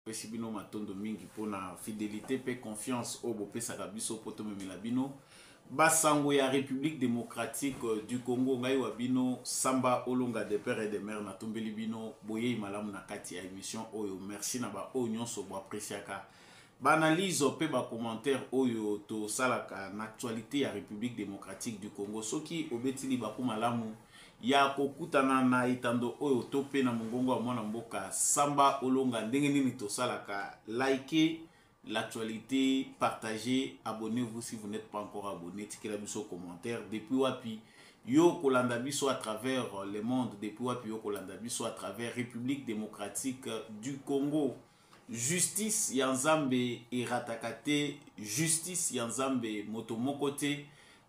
pesi bino matondo mingi pona fidélité pe confiance au bopesaka biso poto memela bino basango ya République démocratique du Congo ngai wa bino Samba Olonga de père et de mère na tombeli bino boye malamu na kati ya émission oyo. Merci na ba oyo nyonso bo appréciaka ba analyse pe ba commentaire oyo to salaka na actualité ya République démocratique du Congo soki obetili ba ko malamu ya kokutana na itando oyo tope na mongongo wa mwana mboka Samba Olonga ndenge nini to salaka. Likez l'actualité, partagez, abonnez-vous si vous n'êtes pas encore abonné, tiquez la biso commentaire depuis wapi yo kolanda biso à travers le monde, depuis wapi yo kolanda biso à travers République démocratique du Congo. Justice yanzambe iratakate, justice yanzambe motomokote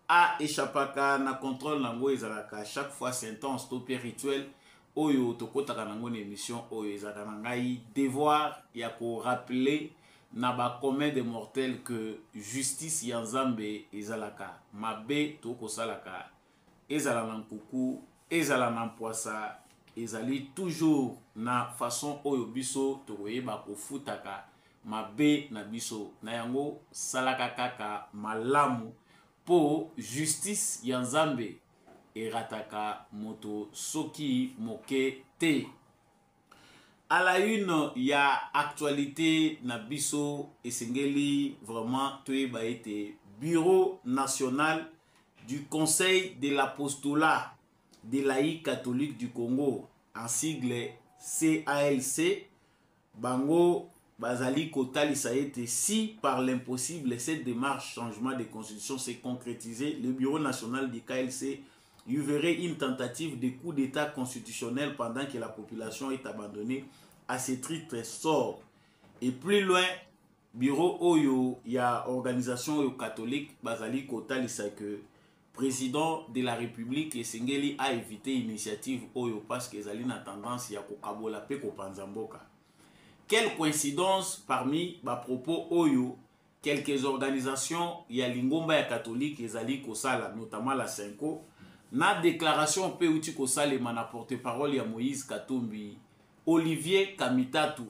a échappaka na contrôle nango ezalaka chaque fois sentence topé rituel oyo tokotaka nango na émission oyo ezalaka na ngai devoir ya ko rappeler na ba commun des mortels que justice yanzambe ezalaka mabe toko salaka ezala na nkuku ezala na mpoisa ezali toujours na façon oyo biso tokoyeba kofutaka mabe na biso na yango salaka kaka malamu po justice yanzambe erataka moto soki moke te. À la une, il y a actualité Nabiso et Sengeli, vraiment, toyeba été Bureau national du Conseil de l'apostolat des laïcs catholiques du Congo, en sigle CALC, Bango Bazali Kotali, ça a été si par l'impossible cette démarche changement de constitution s'est concrétisée, le Bureau national du KLC y verrait une tentative de coup d'état constitutionnel pendant que la population est abandonnée à ses tristes sorts. Et plus loin, bureau Oyo, il y a organisation Oyo catholique, Bazali Kotali, c'est que président de la République et Sengeli a évité l'initiative Oyo parce qu'ils allaient na tendance à kokabola pe kopanzamboka. Quelle coïncidence parmi ba propos Oyo, quelques organisations, il y a l'ingomba ya catholique et Zali Kosala, notamment la Senko. Na déclaration pe uti kosale mana porte-parole ya Moïse Katumbi Olivier Kamitatu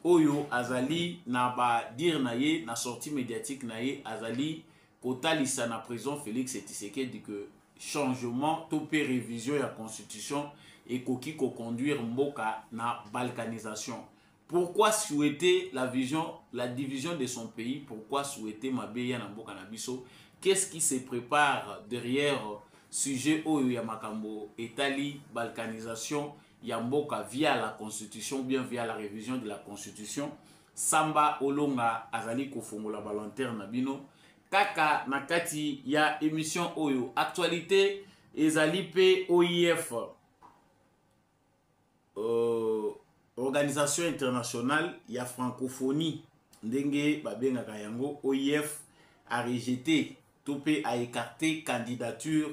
oyo azali na ba dire na ye na sortie médiatique na ye azali kotalisa na prison Félix Tshisekedi que changement topé révision ya constitution et koki ko conduire mboka na balkanisation. Pourquoi souhaiter la division de son pays? Pourquoi souhaiter mabeya na mboka na biso? Qu'est-ce qui se prépare derrière sujet oyo ya makambo etali balkanisation ya mboka via la constitution ou bien via la révision de la constitution? Samba Olonga azali kofongola balantere na bino kaka na kati ya émission oyo actualité ezali pe OIF organisation internationale ya francophonie ndenge babengaka yango OIF a rejeté topé a écarté candidature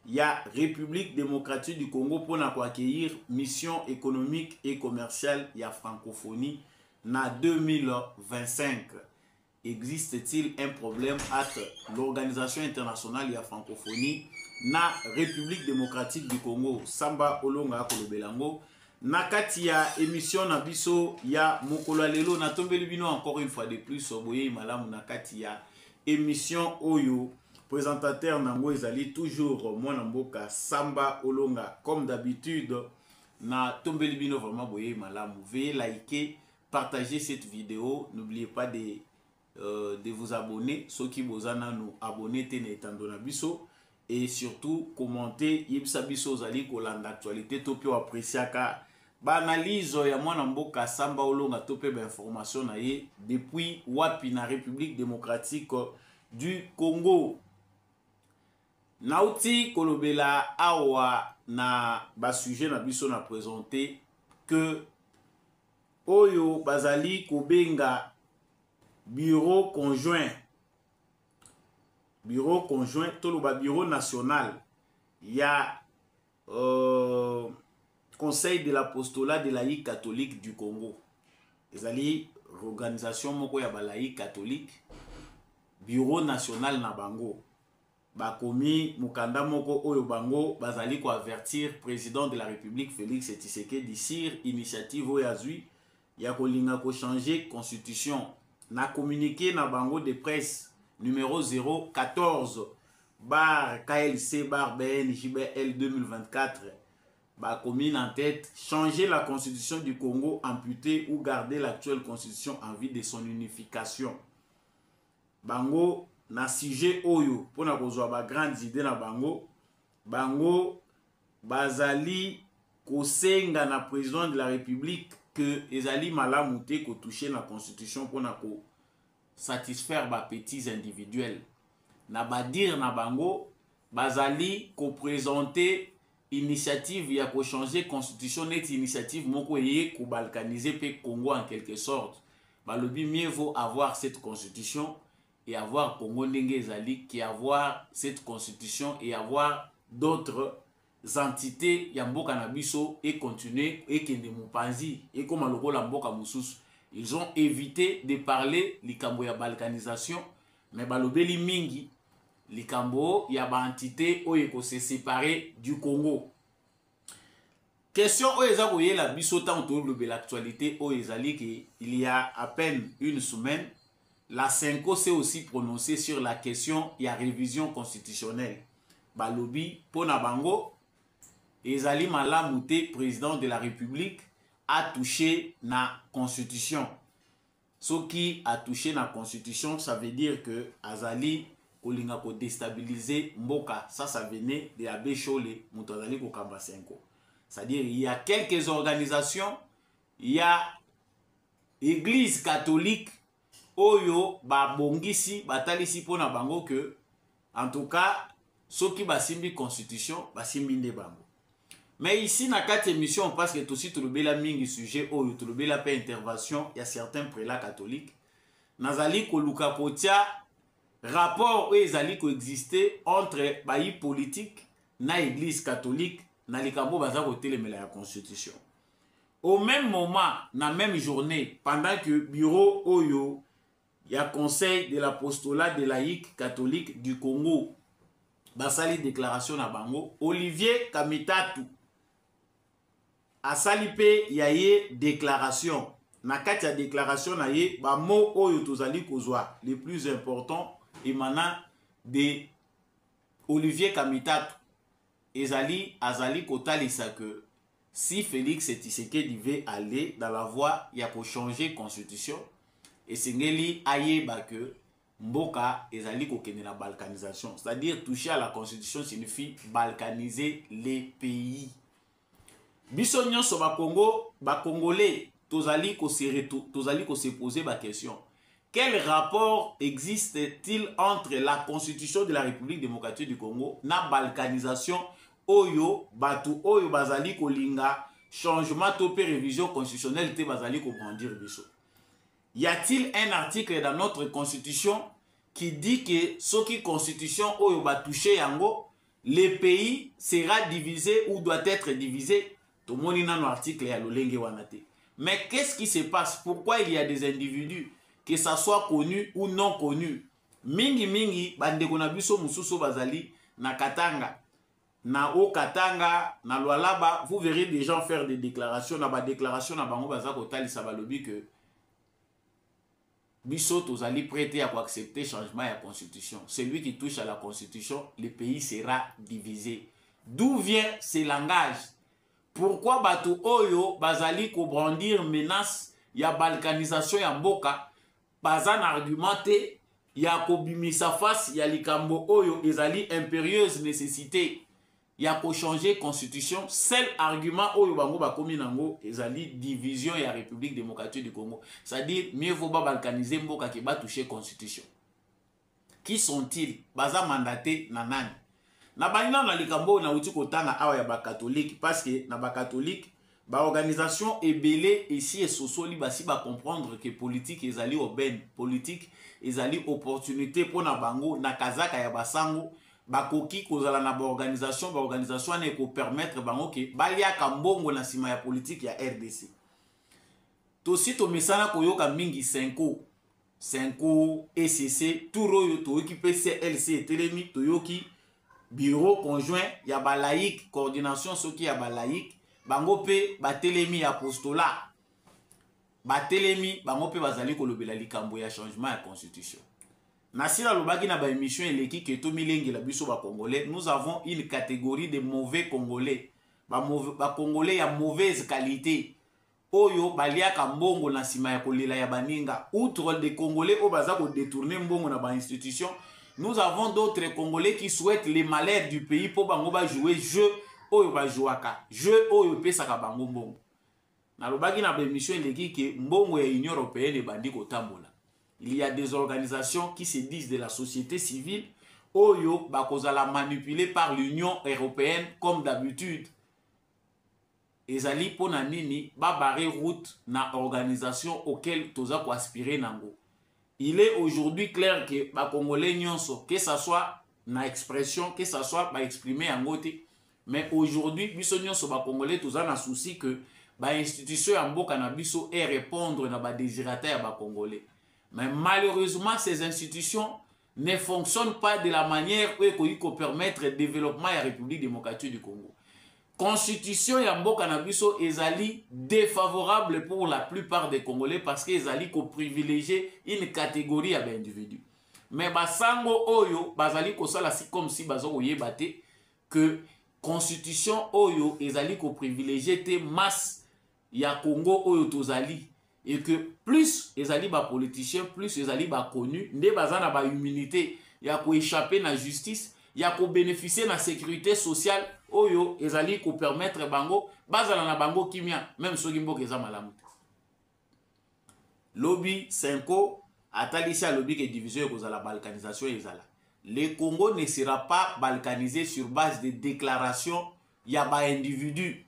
il y a République démocratique du Congo pour accueillir mission économique et commerciale il y a francophonie na 2025. Existe-t-il un problème entre l'organisation internationale il y a francophonie na République démocratique du Congo? Samba Olonga Kolobelango na kati ya émission na biso ya mokolo lelo na tombeli bino encore une fois de plus boye malamu na kati ya émission oyo. Présentateur nango ezali toujours mwana mboka Samba Olonga comme d'habitude na tombeli bino vraiment boye malamu. Veuillez liker, partager cette vidéo, n'oubliez pas de vous abonner ceux qui bozana nous abonner tene etando na biso et surtout commenter yebisa biso zali kolanda actualité to pe appréciaka ba analyse ya mwana mboka Samba Olonga to pe ba information na ye depuis wapi na République démocratique du Congo. Nauti kolobela awa na ba sujet na biso na présenté que oyo bazali kobenga bureau conjoint toloba bureau national ya conseil de l'apostolat de laïcs catholiques du Congo. Ezali organisation moko ya ba laïcs catholique bureau national na bango. Bakomi mukanda moko oyo bango bazali ko avertir président de la République Félix Tshisekedi sur initiative oyo azui ya kolinga ko changer constitution na communiqué na bango de presse numéro 014 bar KLC bar BN JBL 2024 bah commune en tête changer la constitution du Congo, amputer ou garder l'actuelle constitution en vue de son unification. Bango na sujet oyo pour na kozwa ba grandes idées na bango bazali kosenga na président de la République que ezali malamu te ko toucher la constitution pour na ko satisfaire ba petits individuels na ba dire na bango bazali ko présenter initiative ya ko changer constitution net initiative moko yé ko balkaniser pe Congo en quelque sorte balobi mieux vaut avoir cette constitution et avoir Congo ndenge ezali qu'avoir cette constitution et avoir d'autres entités ya mboka na biso et continuer et kende mupanzi et comme lokola mboka mususu. Ils ont évité de parler likambo ya balkanisation mais balobeli mingi likambo ya ba entité oyo ko se séparer du Congo. Question oyo eza koyela biso tant to l'actualité oyo ezali que il y a à peine une semaine la Senko s'est aussi prononcée sur la question ya révision constitutionnelle. Balobi pona bango ezali malamu te président de la République a touché na constitution. Ce qui a touché na constitution, ça veut dire que azali kolinga ko déstabiliser mboka. Ça venait de Abbé Cholé, Moutazali Kokamba Senko. C'est-à-dire il y a quelques organisations, il y a Église catholique oyo ba bongisi batalisi pona bango que en tout cas ceux qui basimbi constitution basimbi nde bango. Mais ici na quatre émissions parce que aussi tout le bela mingi sujet oyo tout le bela pe intervention il y a certains prélats catholiques nazali ko luka kotia rapport oyo ezali ko exister entre bayi politique na église catholique na likambo baza ko telemela la constitution. Au même moment, na même journée, pendant que bureau oyo il y a conseil de l'apostolat des laïcs catholiques du Congo basali déclaration na bango, Olivier Kamitatu asali pe yaye déclaration na kati ya déclaration na ye ba mot oyo tozali kozwa le plus important émanant de Olivier Kamitatu ezali azali kotalisa que si Félix Tshisekedi veut aller dans la voie ya ko changer constitution et sengeli ayeba que mboka ezali kokende na balkanisation, c'est-à-dire toucher à la constitution signifie balkaniser les pays. Biso nyonso ba Congo, ba Congolais tozali ko se poser ba question. Quel rapport existe-t-il entre la constitution de la République démocratique du Congo na balkanisation oyo batu oyo bazali kolinga changement topé révision constitutionnelle te bazali ko brandir biso? Y a-t-il un article dans notre constitution qui dit que ce qui constitution oyo ba touché yango le pays sera divisé ou doit être divisé? Tout le monde a un article ya lolenge wanate. Mais qu'est-ce qui se passe? Pourquoi il y a des individus, que ça soit connu ou non connu, mingi bandeko na biso mususu bazali na Katanga na o Katanga na Lualaba, vous verrez des gens faire des déclarations na ba déclaration na bango baza ko talisa balobi que biso tozali prêté à accepter changement à la constitution. Celui qui touche à la constitution, le pays sera divisé. D'où vient ce langage? Pourquoi batu oyo bazali ko brandir menace ya balkanisation ya mboka bazan argumenté ya ko bimisa face ya likambo oyo ezali impérieuse nécessité ya ko changer constitution? Seul argument oyo bango bakomi nango ezali division ya République démocratique du Congo, c'est-à-dire mieux vaut pas balkaniser mboka ki ba toucher constitution. Qui sont-ils? Baza mandaté na nani? Na banina na likambo na uti kotanga awa ya ba catholique parce que na ba catholique ba organisation ebele ici et sosoli basi ba comprendre que politique ezali aubaine, politique ezali opportunité pour na bango na kazaka ya basango bakoki kozala na ba organisation ne ko permettre bango ke balia ka mbongo na sima ya politique ya RDC. Tosi to mesana koyoka mingi 5 ECC turo yo to occupé CLC telemi toyoki bureau conjoint ya ba laïque coordination soki ya ba laïque bango pe ba telemi apostolat batelemi bango pe bazali kolobela likambo ya changement ya constitution. Nasila lobaki na ba émission eleki ke to milenge la biso ba congolais, nous avons une catégorie de mauvais congolais, ba congolais ya mauvaise qualité. Oyo baliaka mbongo na sima ya kolela ya baninga. Outre des congolais o baza ko détourner mbongo na ba institution, nous avons d'autres congolais qui souhaitent les malheurs du pays pour bango ba jouer jeu oyo ba jouaka, jeu oyo pesaka bango mbongo. Na lobaki na ba émission eleki ke mbongo ya Union européenne bandi ko tambola. Il y a des organisations qui se disent de la société civile, oyo bakozala manipulé par l'Union européenne comme d'habitude. Ezali pona nini ba barrer route na organisation auquel toza ko aspirer nango. Il est aujourd'hui clair que ba congolais nyonso, que ça soit na expression, que ça soit ba exprimer en gote, mais aujourd'hui biso nyonso ba congolais toza na souci que ba institution ya mboka na biso et répondre na ba désirata ya ba congolais. Mais malheureusement, ces institutions ne fonctionnent pas de la manière où permettre le développement de la République démocratique du Congo. Constitution ya mboka na biso ezali défavorable pour la plupart des Congolais parce que ezali ko privilégier une catégorie d'individus. Mais basango oyo bazali ko sala si comme si bazo oyeba te que constitution oyo ezali ko privilégier te masse ya Congo oyo tozali. Et que plus les ali ba politiciens, plus les ali ba connus, nde bazana ba humilité, ya ko échapper na justice, ya ko bénéficier na sécurité sociale, oyo les ali ko permettre bango, bazala na bango kimia, même soki mboka eza malamu. Lobby 5 atalisia lobby que division ko la balkanisation ezala. Le Congo ne sera pas balkanisé sur base de déclarations ya ba individus.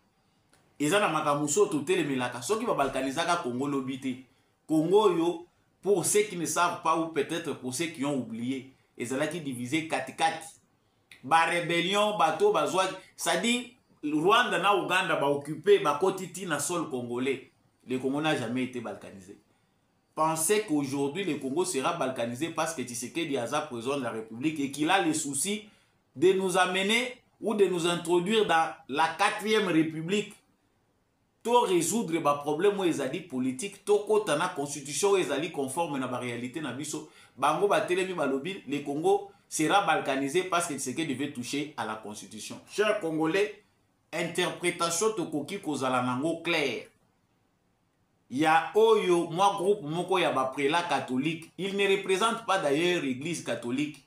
Ezana makamuso totele melaka soki ba balkanizaka Congo lobité Congo yo pour ceux qui ne savent pas ou peut-être pour ceux qui ont oublié ezala qui divisé 4 ba rébellion bato bazwa ça dit Rwanda na Uganda ba occupé ba kotiti na sol congolais. Le Congo n'a jamais été balkanisé. Pensez qu'aujourd'hui le Congo sera balkanisé parce que Tshisekedi Aza président de la République et qu'il a le souci de nous amener ou de nous introduire dans la 4e République. To résoudre ba problème où ezali politique to kota na constitution ezali conforme na ba réalité na biso bango ba telemi balobi le Congo sera balkanisé parce que ce qui devait toucher à la constitution. Chers Congolais, interprétation to koki kozala nango clair. Ya oyo moi groupe moko ya ba prélat catholique, il ne représente pas d'ailleurs l'église catholique.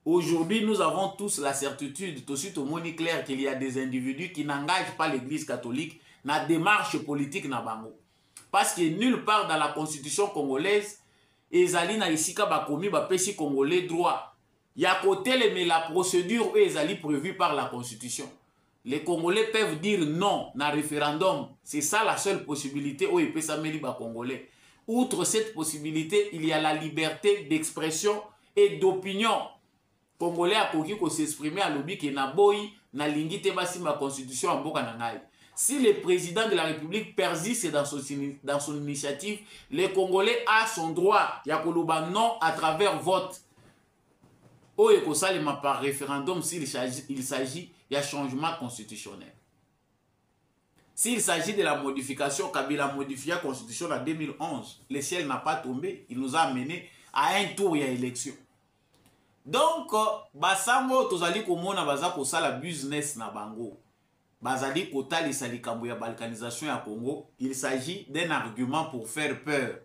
Aujourd'hui, nous avons tous la certitude, tout de suite au monde clair qu'il y a des individus qui n'engagent pas l'église catholique na démarche politique na bango. Parce que nulle part dans la constitution congolaise, ezali na isika bakomi ba pesi congolais droit. Ya côté mais la procédure ezali prévue par la constitution. Les Congolais peuvent dire non na référendum. C'est ça la seule possibilité où pesa meli ba congolais. Outre cette possibilité, il y a la liberté d'expression et d'opinion. Congolais a koki ko s'exprimer à lobby ke na boyi na lingi te basi ma constitution en mboka na ngai. Si le président de la République persiste dans son initiative, les Congolais a son droit. Il y a non à travers vote. Ou par référendum s'il s'agit d'un changement constitutionnel. S'il s'agit de la modification, Kabila a modifié la constitution en 2011. Le ciel n'a pas tombé. Il nous a amené à un tour et à l'élection. Donc, basango tozali komona baza ko sala business na bango. Bazali kotali salikambo ya balkanisation ya Congo, il s'agit d'un argument pour faire peur.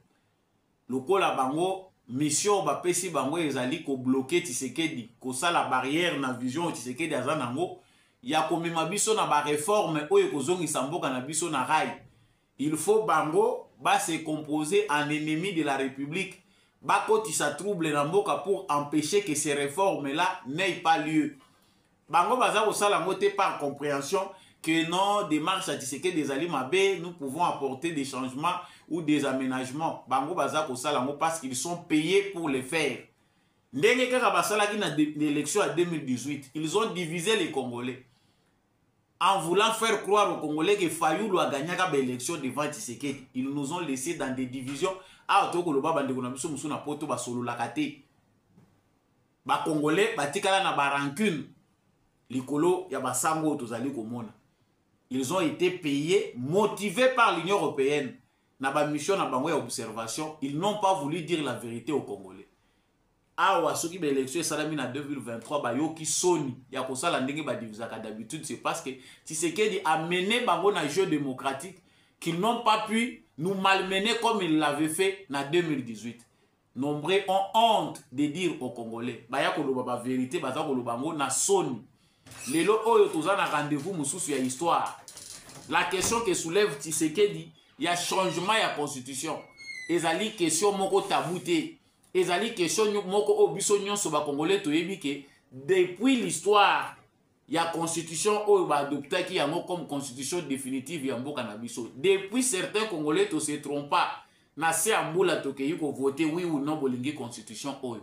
Lokola bango mission ba pesi bango ezali ko bloquer Tshisekedi, ko sala barrière na vision Tshisekedi azanango, ya komema biso na ba réforme oyo kozongisa mboka na biso na rail. Il faut bango ba se composer en ennemi de la République, ba kotisa trouble na mboka pour empêcher que ces réformes là n'aient pas lieu. Bango baza ko sala ngote par compréhension que non, démarche à Tshisekedi des Alimabé, nous pouvons apporter des changements ou des aménagements. Bango baza ko sala ngo parce qu'ils sont payés pour le faire. Ndenge kaka basala ki na l'élection en 2018, ils ont divisé les Congolais. En voulant faire croire aux Congolais que Fayoulou a gagné l'élection devant Tshisekedi, ils nous ont laissé dans des divisions. Ah, toko lo baba ndeko na biso musu na poto ba solo lakate. Ba Congolais batikala na ba rancune. Likolo ya basango tozali komona. Ils ont été payés, motivés par l'Union européenne. na ba mission na bango ya observation, ils n'ont pas voulu dire la vérité aux Congolais. Awa soki ba élection esalami na 2023 ba yoki soni ya kosala ndenge ba divisaka d'habitude, c'est parce que Tshisekedi a mené bango na jeu démocratique qu'ils n'ont pas pu nous malmener comme ils l'avaient fait en 2018. Nombreux ont honte de dire aux Congolais baya koloba ba vérité baza koloba ngo na soni. Lelo oyo toza na rendez-vous mususu ya histoire. La question que soulève Tshisekedi, il y a changement ya constitution. Ezali question moko tabouté. Ezali question moko obiso nyonso ba Congolais toyebi ke depuis l'histoire il y a constitution oyo ba adopté ki yango comme constitution définitive ya mboka na biso. Depuis certains Congolais to se trompe pas na se ambula tokeyi ko voter oui ou non bolingi constitution oyo.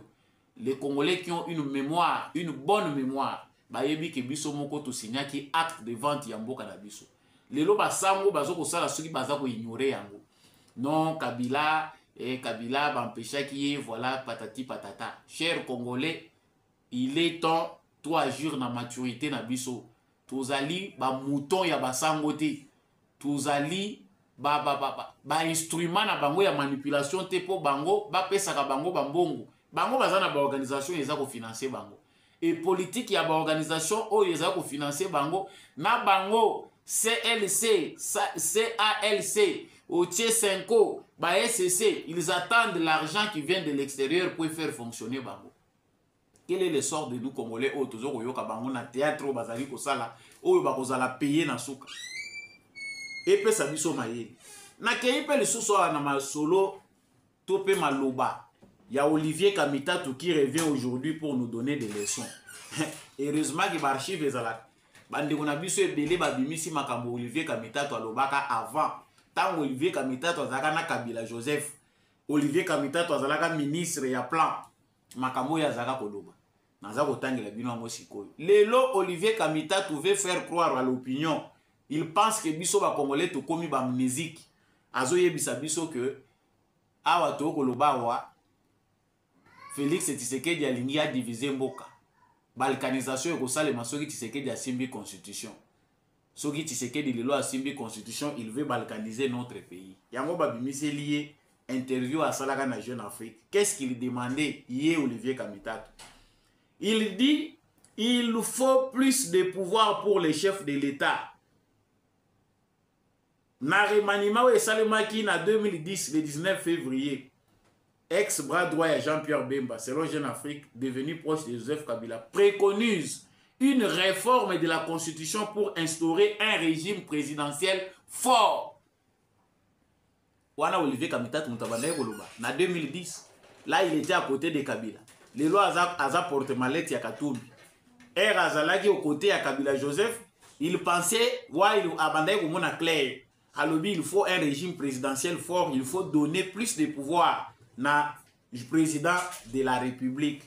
Les Congolais qui ont une mémoire, une bonne mémoire, ba yebi ke biso moko to signaki acte de vente ya mboka na biso. Lelo basango bazo ko sala soki baza ko ignorer yango. Non Kabila Kabila bampeshaki voilà patati patata. Chers Congolais, il est temps toi agir na maturité na biso. Tozali ba mouton ya basango te. Tozali ba instrument na bango ya manipulation te po bango ba pesaka bango bambongo. Bango baza na ba organisation eza ko financer bango. Et politique ya ba organisation oyo eza ko financer bango na bango CLC, CALC, OT5, SCC, ils attendent l'argent qui vient de l'extérieur pour faire fonctionner bango. Quel est le sort de nous Congolais au toujours yoka bango na théâtre au bazali ko sala oyo bakozala payer na suka. Et pe sa biso mayeli. Na kei pe le soso na ma solo to pe maloba. Il y a Olivier Kamitatou qui revient aujourd'hui pour nous donner des leçons. Heureusement que l'archive est là. Bande on a vu ce belé babimisi makambo Olivier Kamitatou alobaka avant. Tant Olivier Kamitatou azaka na Kabila Joseph. Olivier Kamitatou azalaka ministre ya plan. Makambo ya zaka koloba. Naza kotangela bino ngo sikoyo. Lelo Olivier Kamitatou veut faire croire à l'opinion. Il pense que biso ba Congolais to komi ba amnésique. Azo yebisa biso que awa to koloba wa Félix Tshisekedi alingi a divisé mboka. Balkanisation ekosalema soki Tshisekedi asimbi constitution. Soki Tshisekedi lelo asimbi constitution, il veut balkaniser notre pays. Yango babimisi lié interview à Salaka na Jeune Afrique. Qu'est-ce qu'il demandait hier Olivier Kamitatou? Il dit il faut plus de pouvoir pour les chefs de l'État. Na remaniement et Salemaki na 2010 le 19 février. Ex-bras droit à Jean-Pierre Bemba, selon Jeune Afrique, devenu proche de Joseph Kabila, préconise une réforme de la Constitution pour instaurer un régime présidentiel fort. Wana Olivier Kamitatou Mutabandaye Koloba, en 2010, là il était à côté de Kabila. Les lois Aza porte mallette ya Katumbi. Azalaki au côté à Kabila Joseph, il pensait, ouais, il abandonne comme on a clair. À l'objet, il faut un régime présidentiel fort, il faut donner plus de pouvoir na président de la République.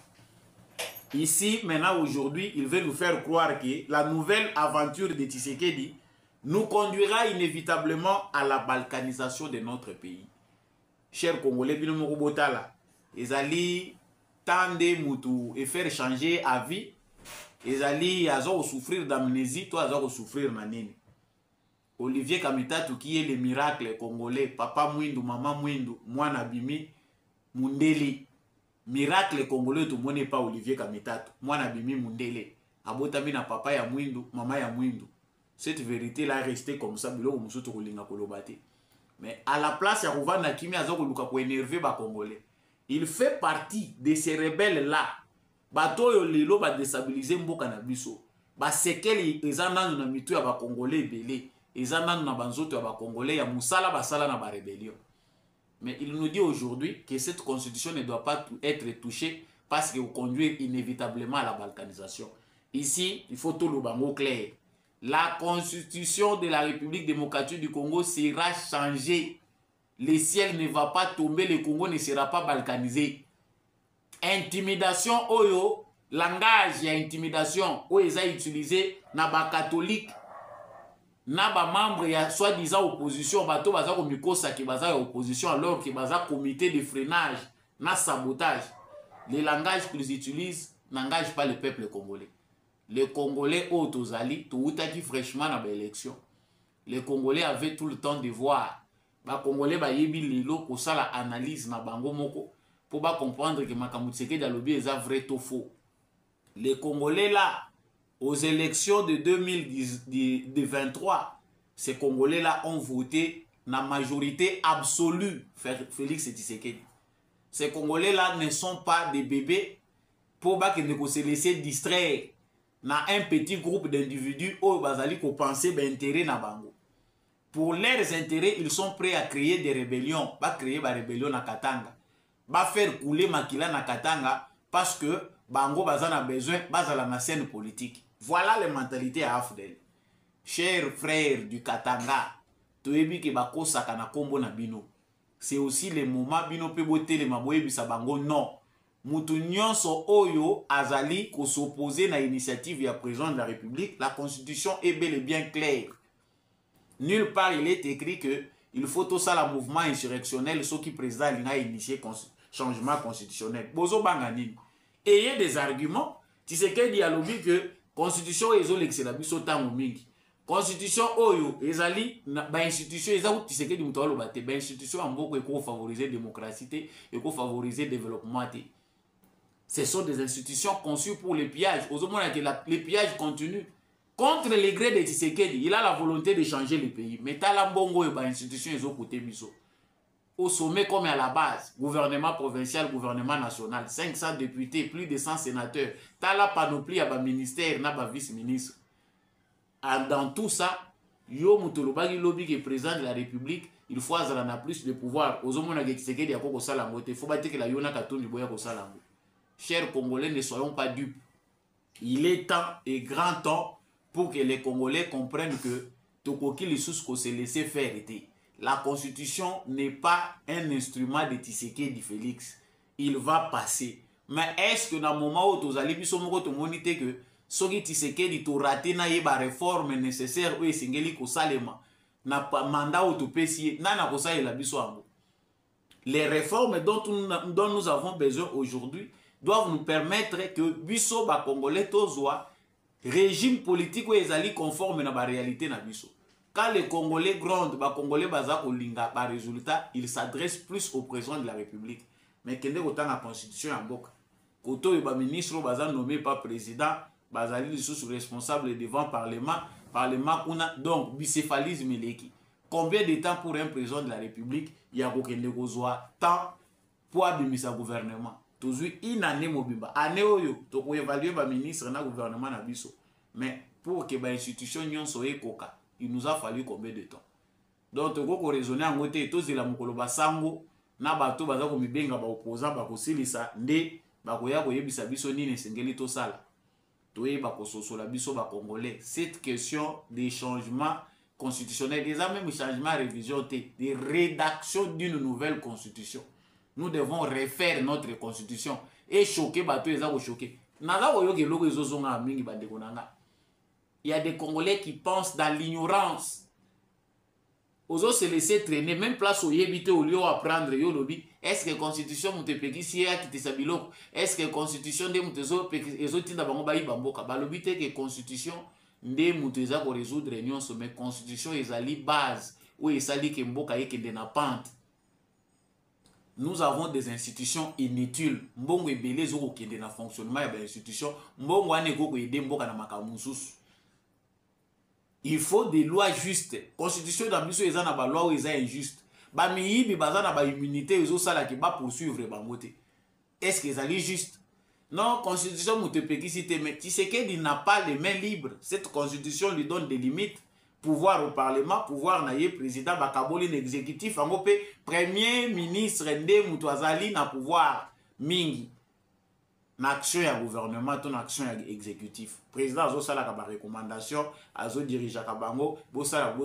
Ici, maintenant, aujourd'hui, il veut nous faire croire que la nouvelle aventure de Tshisekedi nous conduira inévitablement à la balkanisation de notre pays. Chers Congolais, ils allaient tendre moutou et faire changer à vie. Ils allaient souffrir d'amnésie, toi, ils souffrir nanini. Olivier Kamitatou qui est le miracle congolais, papa Mwindu, maman Mwindu, Mwana Bimi, Mundele. Miracle congolais, tout le monde n'est pas Olivier Kamitatou. Mwana Bimi, Mundele. Abotami na papa ya Mwindu, maman ya Mwindu. Cette vérité-là est restée comme ça, mais à la place, il y a Rouvana Kimi Azokoluka pour énerver les Congolais. Il fait partie de ces rebelles-là. Bato yo lelo ba déstabiliser mboka na biso. Ba sekeli ezananu na mitu ya ba Congolais belé. Ezananu na banzoto ya ba Congolais ya musala basala na ba rébellion. Mais il nous dit aujourd'hui que cette constitution ne doit pas être touchée parce qu'elle conduit inévitablement à la balkanisation. Ici, il faut tout le bango clair. La constitution de la République démocratique du Congo sera changée. Le ciel ne va pas tomber, le Congo ne sera pas balkanisé. Intimidation, oyo, langage ya intimidation, oyo eza utilisé na ba catholique, na ba membre ya soi-disant opposition, bato baza ko mikosa ki baza ya opposition alors que baza comité de freinage, na sabotage. Le langage qu'ils utilisent n'engage pas le peuple congolais. Les Congolais au Tozali, tout qui fraîchement dans l'élection. Les Congolais avaient tout le temps de voir ba Congolais ba yebi lelo ko sala analyse na bango moko pour ba comprendre que Makambo Tshisekedi alobi eza vrai ou faux. Les Congolais là aux élections de 2023, ces Congolais là ont voté la majorité absolue Félix Tshisekedi. Ces Congolais là ne sont pas des bébés pour pas qu'ils ne se laisser distraire dans un petit groupe d'individus où bazali ko penser d'intérêt na bango. Pour leurs intérêts, ils sont prêts à créer des rébellions, pas créer des rébellions na Katanga, pas faire couler Makila na Katanga parce que bango bazana besoin bazala na scène politique. Voilà les mentalités à Afdel. Chers frères du Katanga, toyebi ke bako sakana kombo na bino. C'est aussi le moment bino pe bote le maboyebi sa bango non. Mutu nyonso oyo azali ko s'opposer na initiative ya président de la République, la constitution est bel et bien claire. Nulle part il est écrit que il faut tout ça la mouvement insurrectionnel ce qui président a initié changement constitutionnel. Bozo bangani. Ayez des arguments. Tshisekedi alobi que constitution ezo l'excella biso tango mingi. Constitution oyo ezali ba institution eza Tshisekedi muto aloba te ba institution amboko eko favoriser démocratie te, eko favoriser développement te. Ce sont des institutions conçues pour les pillages. Aux moments que les pillages continuent. Contre les grés de Tshisekedi, il a la volonté de changer le pays. Mais Talambongo et les institutions ils ont côté biso. Au sommet comme à la base, gouvernement provincial, gouvernement national, 500 députés, plus de 100 sénateurs. T'as la panoplie à ministère, na vice-ministre. Dans tout ça, yo mutolobagi lobby qui est président de la République, il faut avoir plus de pouvoir. Aux moments que Tshisekedi a koko salangote, il faut pas dire que la yona katouni boya ko salango. Chers Congolais, ne soyons pas dupes. Il est temps et grand temps pour que les Congolais comprennent que Tokoki les sous qu'on s'est laissé faire était. La constitution n'est pas un instrument de Tshisekedi Félix. Il va passer. Mais est-ce que dans le moment où tu as dit que ce qui Tshisekedi tu raté na yeba réforme nécessaire ou esengeli ko salema na mandat ou tu pesier na ko sa la biso ango. Les réformes dont nous avons besoin aujourd'hui doivent nous permettre que biso ba Congolais tozoa régime politique ou ezali conforme na ba réalité na biso. Quand les Congolais grondent, les Congolais bazako linga par résultat, ils s'adressent plus au président de la République. Mais kende autant la constitution en boka. Koto ba ministre baza nommé par président, bazali sous responsable devant parlement kuna donc bicéphalisme leki. Combien de temps pour un président de la République il y a kende kozwa temps pour abimisa gouvernement. Toujours une année mobimba. Année oyo to ko évaluer ba ministre na gouvernement na biso. Mais pour que ba institution nyon soye koka il nous a fallu combien de temps? Donc, tu peux raisonner en côté, tous les mokolo basango, na bato baza ko mibenga ba opposant ba ko silisa nde ba ko ya ko yebisa biso nini sengeli to sala. Toye ba ko sosola biso ba Congolais. Cette question des changements constitutionnels, des même changements révision de rédaction d'une nouvelle constitution. Nous devons refaire notre constitution et choquer bato eza ko choquer. Naza ko yoke loko ezozonga mingi ba dekonanga. Il y a des Congolais qui pensent dans l'ignorance. Aux autres se laisser traîner, même place où yébite au lieu apprendre yo lobby. Est-ce que la constitution mutepeki si ya kiti sabilo? Est-ce que la constitution de mutezo ezo tinda bango bayi bamboka? Ba lobby te que constitution nde muteza ko résoudre nyonso, mais constitution ezali base ou ezali ke mboka yeke de na pente. Nous avons des institutions inutiles. Mbongo ebele zo ko kende na fonctionnement ya ba institution. Mbongo ane ko ede mboka na makamususu. Il faut des lois justes. Constitution d'ambition est na ba loi ou est injuste. Ba miyibi baza na ba immunité ezo sala ki ba poursuivre bangote. Est-ce que ça est juste? Non, constitution mutepeki cité mais Tshisekedi n'a pas les mains libres. Cette constitution lui donne des limites. Pouvoir au parlement, pouvoir na ye président bakaboli l'exécutif angope premier ministre nde mutwazali na pouvoir mingi. L'action ya gouvernement, ton action ya exécutif. Président azo sala ka ba recommandation, azo dirige ka bango, bosala,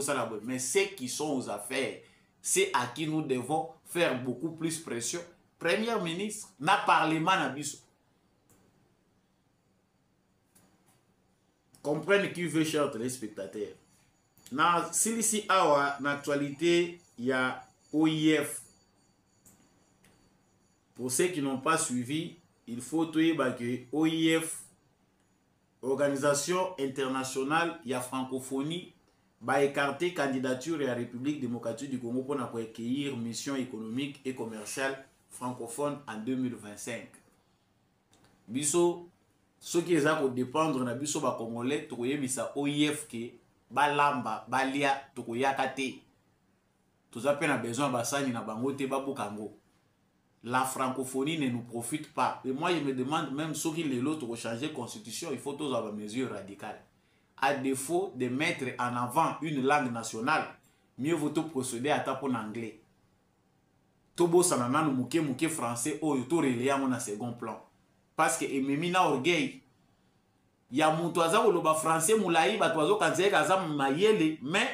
mais ceux qui sont aux affaires, c'est à qui nous devons faire beaucoup plus pression. Premier ministre, na parlement na biso. Comprenez qui veut, chers téléspectateurs. Na silisi awa na actualité il y a OIF. Pour ceux qui n'ont pas suivi, il faut que OIF, Organisation internationale, il y a francophonie, va écarter candidature à la République démocratique du Congo pour accueillir mission économique et commerciale francophone en 2025. Biso, ce qui est dépendre na biso ba Congolais, tokoye bisa OIF ke balamba balia tokoyakate. Tous a peine besoin basani na bango te babukango. La francophonie ne nous profite pas. Et moi je me demande même ceux qui les lots pour changer constitution, il faut tous avoir mesures radicales. À défaut de mettre en avant une langue nationale, mieux vaut procéder à taper en anglais. Tobo sanana no muke français ou to relais en second plan. Parce que ememina orgueil. Ya mutu aza koloba français mulai ba toazo kanzeka kaza mayele mais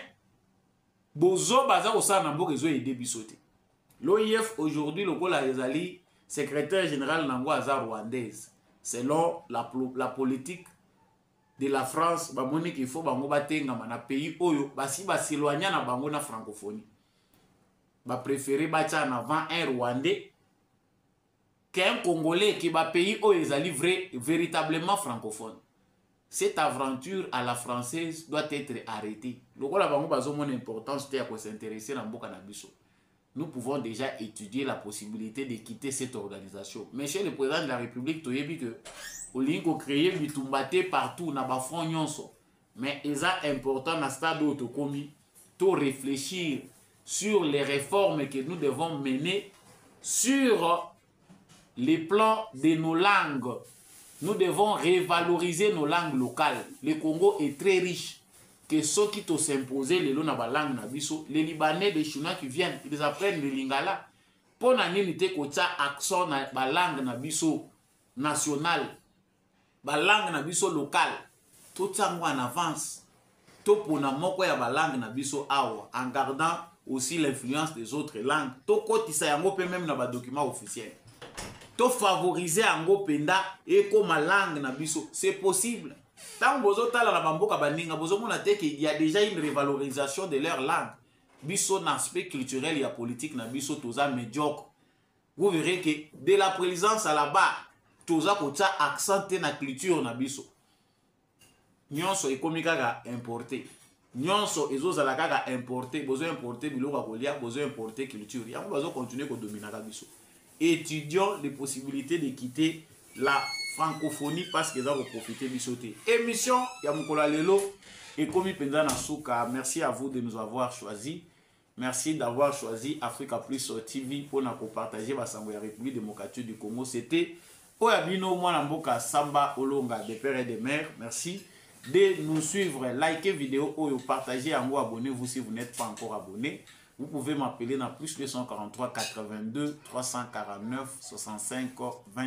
bozo baza kosana mboka ezo aider bisote. L'OIF aujourd'hui le kola ezali secrétaire général nango aza rwandaise. Selon la politique de la France, ba moni qu'il faut bango batenga na pays oyo basi basilwanya na bango na francophonie. Ba préférer bacha en avant un Rwandais qu'un Congolais qui va pays oyo ezali véritablement francophone. Cette aventure à la française doit être arrêtée. Lokola bango bazo mon importance te ya s'intéresser na mboka na biso. Nous pouvons déjà étudier la possibilité de quitter cette organisation. Monsieur le président de la République, tu as dit que Olingo créer bitumbate partout na ba front nyonso. Mais c'est important na stade où tu commis to réfléchir sur les réformes que nous devons mener sur les plans de nos langues. Nous devons revaloriser nos langues locales. Le Congo est très riche. Que ceux qui t'ont s'imposé les langues na biso, les Libanais, les Chinois qui viennent, ils apprennent le lingala. Pour n'animiter kocha accent na ba langue na biso nationale, ba langue na biso locale. Tout ça en avance. Tout pour na moko ya ba langue na biso awa, en gardant aussi l'influence des autres langues. Tout côté ça yango peut même na ba document officiel. Tout favoriser ango penda et comme langue na biso, c'est possible. Tant bozo tala na bamboka baninga bozo mona te qu'il y a déjà une révalorisation de leur langue. Biso na aspect culturel et politique na biso toza médiocre. Vous verrez que de la présence à là-bas, toza kocha accenté na culture na biso. Nyonso ekomika ga importer. Nyonso ezozala kaka importer, bozo importer biloko kolia, bozo importer culture. Yango bozo continuer ko dominer ka biso. Étudions les possibilités de quitter la francophonie parce qu'ils ont profité du sauté. Émission Yamukola Lelo et Komi Pendana Souka. Merci à vous de nous avoir choisis. Merci d'avoir choisi Africa Plus TV pour nous partager la République démocratique du Congo. C'était Oyabino Mwanamboka Samba Olonga des pères et des mères. Merci de nous suivre. Likez vidéo ou partagez en vous, abonnez-vous si vous n'êtes pas encore abonné. Vous pouvez m'appeler dans plus 243 82 349 65 20.